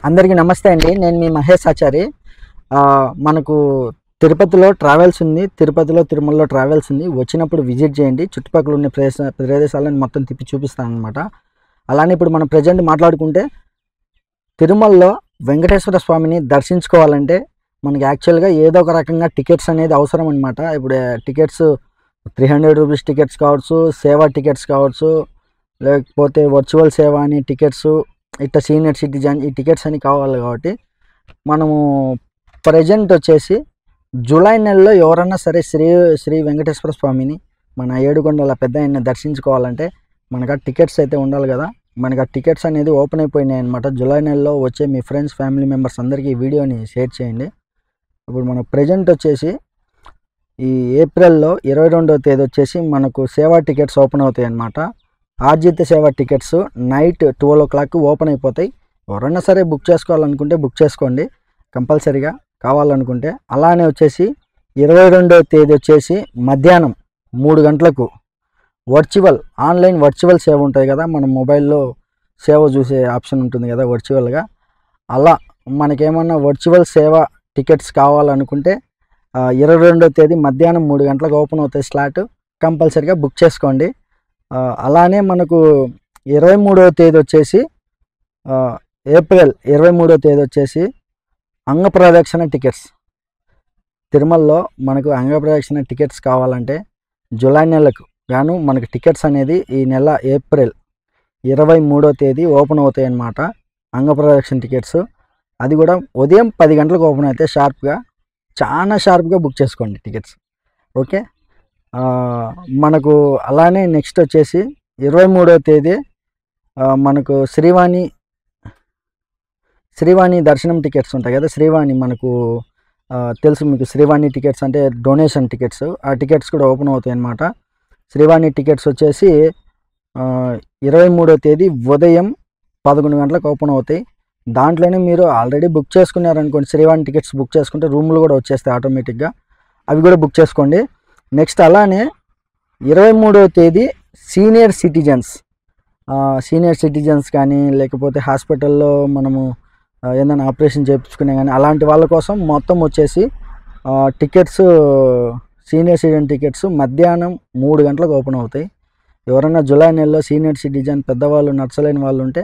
అందరికీ నమస్తే అండి. నేను మీ మహేష్ ఆచారి. మనకు తిరుపతిలో ట్రావెల్స్ ఉంది. తిరుపతిలో తిరుమలలో ట్రావెల్స్ ఉంది. వచ్చినప్పుడు విజిట్ చేయండి. చుట్టుపక్కల ఉన్న ప్రదేశాలను మొత్తం తిప్పి చూపిస్తానన్నమాట. అలానే ఇప్పుడు మనం ప్రజెంట్ మాట్లాడుకుంటే తిరుమలలో వెంకటేశ్వర స్వామిని దర్శించుకోవాలంటే మనకి యాక్చువల్గా ఏదో ఒక రకంగా టికెట్స్ అనేది అవసరం అనమాట. ఇప్పుడు టికెట్స్ 300 రూపీస్ టికెట్స్ కావచ్చు, సేవా టికెట్స్ కావచ్చు, లేకపోతే వర్చువల్ సేవ అని టికెట్స్, ఇట్లా సీనియర్ సిటిజన్ ఈ టికెట్స్ అని కావాలి. కాబట్టి మనము ప్రజెంట్ వచ్చేసి జూలై నెలలో ఎవరన్నా సరే శ్రీ వెంకటేశ్వర స్వామిని మన ఏడుకొండల పెద్ద ఆయన్ని దర్శించుకోవాలంటే మనకు ఆ టికెట్స్ అయితే ఉండాలి కదా. మనకు ఆ టికెట్స్ అనేది ఓపెన్ అయిపోయినాయి అనమాట. జూలై నెలలో వచ్చే మీ ఫ్రెండ్స్ ఫ్యామిలీ మెంబర్స్ అందరికీ ఈ వీడియోని షేర్ చేయండి. ఇప్పుడు మనకు ప్రజెంట్ వచ్చేసి ఈ ఏప్రిల్లో 22వ తేదీ వచ్చేసి మనకు సేవా టికెట్స్ ఓపెన్ అవుతాయి అన్నమాట. ఆర్జిత సేవ టికెట్స్ నైట్ 12 o'clock ఓపెన్ అయిపోతాయి. ఎవరైనా సరే బుక్ చేసుకోవాలనుకుంటే బుక్ చేసుకోండి కంపల్సరీగా కావాలనుకుంటే. అలానే వచ్చేసి 22వ తేదీ వచ్చేసి మధ్యాహ్నం 3 గంటలకు ఆన్లైన్ వర్చువల్ సేవ ఉంటుంది కదా, మన మొబైల్లో సేవ చూసే ఆప్షన్ ఉంటుంది కదా వర్చువల్గా. అలా మనకేమన్నా వర్చువల్ సేవ టికెట్స్ కావాలనుకుంటే 22వ తేదీ మధ్యాహ్నం 3 గంటలకు ఓపెన్ అవుతాయి స్లాట్. కంపల్సరీగా బుక్ చేసుకోండి. అలానే మనకు 23వ తేదీ వచ్చేసి ఏప్రిల్ 23వ తేదీ వచ్చేసి అంగప్రదక్షిణ టికెట్స్. తిరుమలలో మనకు అంగప్రదక్షిణ టికెట్స్ కావాలంటే జూలై నెలకు గాను మనకు టికెట్స్ అనేది ఈ నెల ఏప్రిల్ 23వ తేదీ ఓపెన్ అవుతాయి అన్నమాట. అంగప్రదక్షిణ టికెట్స్ అది కూడా ఉదయం 10 గంటలకు ఓపెన్ అయితే చాలా షార్ప్గా బుక్ చేసుకోండి టికెట్స్. ఓకే. మనకు అలానే నెక్స్ట్ వచ్చేసి 23వ తేదీ మనకు శ్రీవాణి దర్శనం టికెట్స్ ఉంటాయి కదా. శ్రీవాణి మనకు తెలుసు మీకు, శ్రీవాణి టికెట్స్ అంటే డొనేషన్ టికెట్స్. ఆ టికెట్స్ కూడా ఓపెన్ అవుతాయి అన్నమాట. శ్రీవాణి టికెట్స్ వచ్చేసి 23వ తేదీ ఉదయం 11 గంటలకు ఓపెన్ అవుతాయి. దాంట్లోనే మీరు ఆల్రెడీ బుక్ చేసుకున్నారనుకోండి, శ్రీవాణి టికెట్స్ బుక్ చేసుకుంటే రూమ్లు కూడా వచ్చేస్తాయి ఆటోమేటిక్గా, అవి కూడా బుక్ చేసుకోండి. నెక్స్ట్ అలానే 23వ తేదీ సీనియర్ సిటిజన్స్ కానీ, లేకపోతే హాస్పిటల్లో మనము ఏదైనా ఆపరేషన్ చేయించుకునే కానీ అలాంటి వాళ్ళ కోసం మొత్తం వచ్చేసి టికెట్స్, సీనియర్ సిటిజన్ టికెట్స్ మధ్యాహ్నం 3 గంటలకు ఓపెన్ అవుతాయి. ఎవరైనా జూలై నెలలో సీనియర్ సిటిజన్ పెద్దవాళ్ళు నచ్చలేని వాళ్ళు ఉంటే,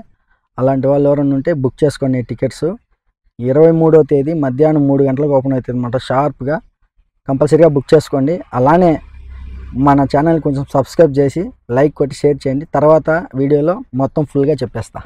అలాంటి వాళ్ళు ఎవరైనా ఉంటే బుక్ చేసుకోండి టికెట్స్. 23వ తేదీ మధ్యాహ్నం 3 గంటలకు ఓపెన్ అవుతుంది అన్నమాట షార్ప్గా. కంపల్సరీగా బుక్ చేసుకోండి. అలానే మన ఛానల్ కొంచెం సబ్స్క్రైబ్ చేసి లైక్ కొట్టి షేర్ చేయండి. తర్వాత వీడియోలో మొత్తం ఫుల్గా చెప్పేస్తా.